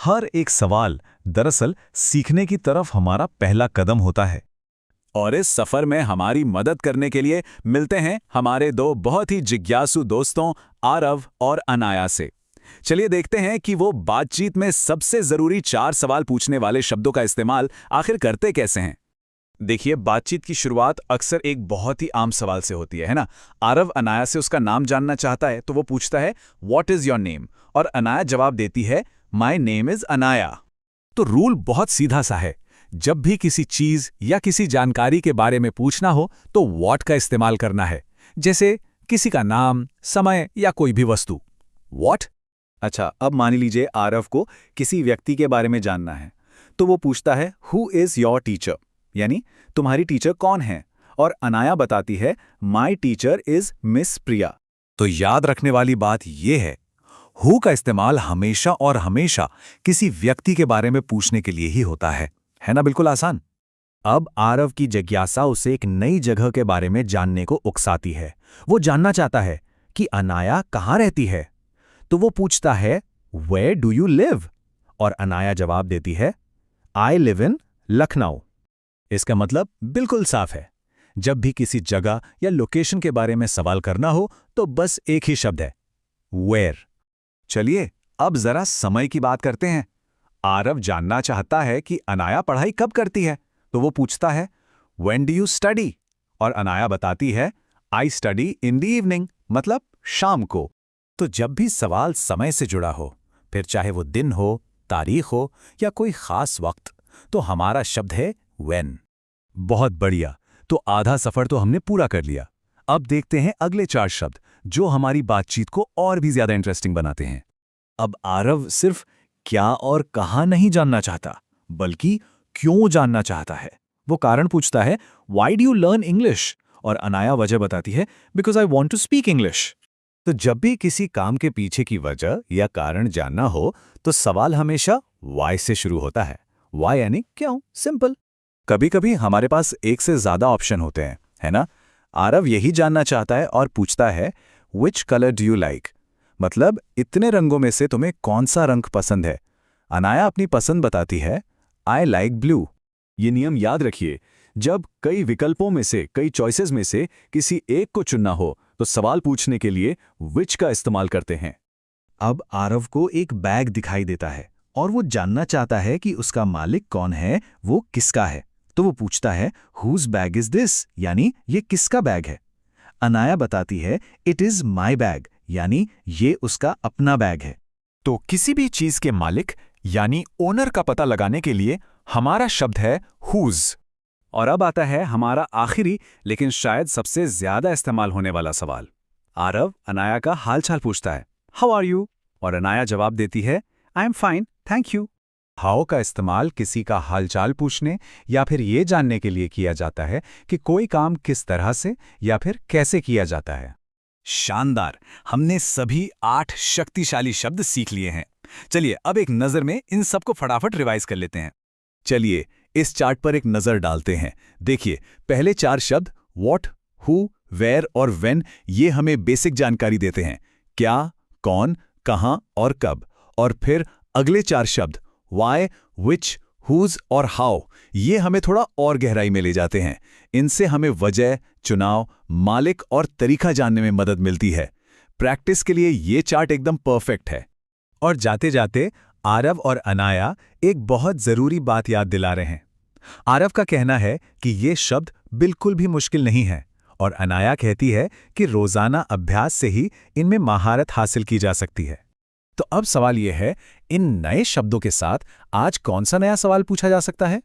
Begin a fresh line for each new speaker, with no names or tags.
हर एक सवाल दरअसल सीखने की तरफ हमारा पहला कदम होता है।
और इस सफर में हमारी मदद करने के लिए मिलते हैं हमारे दो बहुत ही जिज्ञासु दोस्तों आरव और अनाया से। चलिए देखते हैं कि वो बातचीत में सबसे जरूरी 4 सवाल पूछने वाले शब्दों का इस्तेमाल आखिर करते कैसे हैं। देखिए, बातचीत की शुरुआत अक्सर एक बहुत ही आम सवाल से होती है ना। आरव अनाया से उसका नाम जानना चाहता है तो वो पूछता है व्हाट इज योर नेम, और अनाया जवाब देती है माई नेम इज अनाया। तो रूल बहुत सीधा सा है, जब भी किसी चीज या किसी जानकारी के बारे में पूछना हो तो व्हाट का इस्तेमाल करना है, जैसे किसी का नाम, समय या कोई भी वस्तु। व्हाट। अच्छा, अब मान लीजिए आरव को किसी व्यक्ति के बारे में जानना है तो वो पूछता है हु इज योर टीचर, यानी तुम्हारी टीचर कौन है, और अनाया बताती है माई टीचर इज मिस प्रिया। तो याद रखने वाली बात यह है, हु का इस्तेमाल हमेशा और हमेशा किसी व्यक्ति के बारे में पूछने के लिए ही होता है ना। बिल्कुल आसान। अब आरव की जिज्ञासा उसे एक नई जगह के बारे में जानने को उकसाती है। वो जानना चाहता है कि अनाया कहाँ रहती है। तो वो पूछता है वेयर डू यू लिव, और अनाया जवाब देती है आई लिव इन लखनऊ। इसका मतलब बिल्कुल साफ है, जब भी किसी जगह या लोकेशन के बारे में सवाल करना हो तो बस एक ही शब्द है, वेयर। चलिए अब जरा समय की बात करते हैं। आरव जानना चाहता है कि अनाया पढ़ाई कब करती है, तो वो पूछता है व्हेन डू यू स्टडी, और अनाया बताती है I study in the evening, मतलब शाम को। तो जब भी सवाल समय से जुड़ा हो, फिर चाहे वो दिन हो, तारीख हो या कोई खास वक्त, तो हमारा शब्द है व्हेन। बहुत बढ़िया, तो आधा सफर तो हमने पूरा कर लिया। अब देखते हैं अगले 4 शब्द जो हमारी बातचीत को और भी ज्यादा इंटरेस्टिंग बनाते हैं। अब आरव सिर्फ क्या और कहां नहीं जानना चाहता, बल्कि क्यों जानना चाहता है। वो कारण पूछता है why do you learn English, और अनाया वजह बताती है because I want to speak English. तो जब भी किसी काम के पीछे की वजह या कारण जानना हो तो सवाल हमेशा वाई से शुरू होता है। वाई यानी क्यों, सिंपल। कभी कभी हमारे पास एक से ज्यादा ऑप्शन होते हैं, है ना। आरव यही जानना चाहता है और पूछता है which colour do you like, मतलब इतने रंगों में से तुम्हें कौन सा रंग पसंद है। अनाया अपनी पसंद बताती है आई लाइक ब्लू। ये नियम याद रखिए, जब कई विकल्पों में से, कई चॉइसेस में से किसी एक को चुनना हो तो सवाल पूछने के लिए विच का इस्तेमाल करते हैं। अब आरव को एक बैग दिखाई देता है और वो जानना चाहता है कि उसका मालिक कौन है, वो किसका है। तो वो पूछता है हुज बैग इज दिस, यानी ये किसका बैग है। अनाया बताती है इट इज माई बैग, यानी ये उसका अपना बैग है। तो किसी भी चीज के मालिक यानी ओनर का पता लगाने के लिए हमारा शब्द है हुज। और अब आता है हमारा आखिरी लेकिन शायद सबसे ज्यादा इस्तेमाल होने वाला सवाल। आरव अनाया का हालचाल पूछता है हाउ आर यू, और अनाया जवाब देती है I am fine thank you. How का इस्तेमाल किसी का हालचाल पूछने या फिर ये जानने के लिए किया जाता है कि कोई काम किस तरह से या फिर कैसे किया जाता है। शानदार, हमने सभी 8 शक्तिशाली शब्द सीख लिए हैं। चलिए अब एक नज़र में इन सबको फटाफट रिवाइज कर लेते हैं। चलिए इस चार्ट पर एक नज़र डालते हैं। देखिए, पहले 4 शब्द व्हाट, हु, वेयर और व्हेन, ये हमें बेसिक जानकारी देते हैं, क्या, कौन, कहां और कब। और फिर अगले 4 शब्द वाई, विच, हुज और हाउ, ये हमें थोड़ा और गहराई में ले जाते हैं। इनसे हमें वजह, चुनाव, मालिक और तरीका जानने में मदद मिलती है। प्रैक्टिस के लिए ये चार्ट एकदम परफेक्ट है। और जाते जाते आरव और अनाया एक बहुत जरूरी बात याद दिला रहे हैं। आरव का कहना है कि ये शब्द बिल्कुल भी मुश्किल नहीं है, और अनाया कहती है कि रोजाना अभ्यास से ही इनमें महारत हासिल की जा सकती है। तो अब सवाल यह है, इन नए शब्दों के साथ आज कौन सा नया सवाल पूछा जा सकता है?